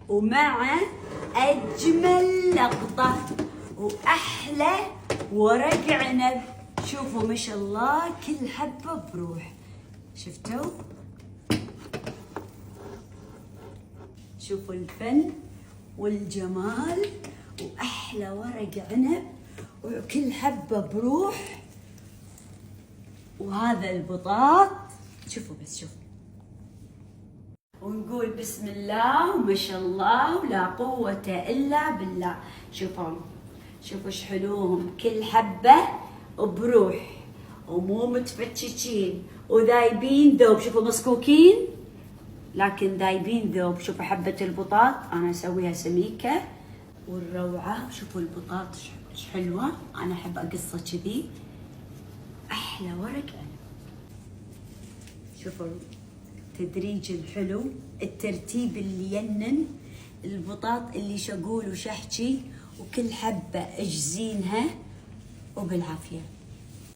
ومع أجمل لقطة وأحلى ورق عنب. شوفوا ما شاء الله كل حبة بروح. شفتوا؟ شوفوا الفن والجمال وأحلى ورق عنب وكل حبة بروح. وهذا البطاط شوفوا بس شوفوا، ونقول بسم الله وما شاء الله ولا قوة إلا بالله. شوفوا شوفوا ايش حلوهم، كل حبة بروح ومو متفتشين وذايبين ذوب. شوفوا مصكوكين لكن ذايبين ذوب. شوفوا حبة البطاط أنا أسويها سميكة والروعة. شوفوا البطاط ايش حلوة، أنا أحب أقصها كذي. أحلى ورق عنب. شوفوا التدريج الحلو، الترتيب اللي ينن، البطاط اللي شقول وشحشي وكل حبة اجزينها وبالعافية.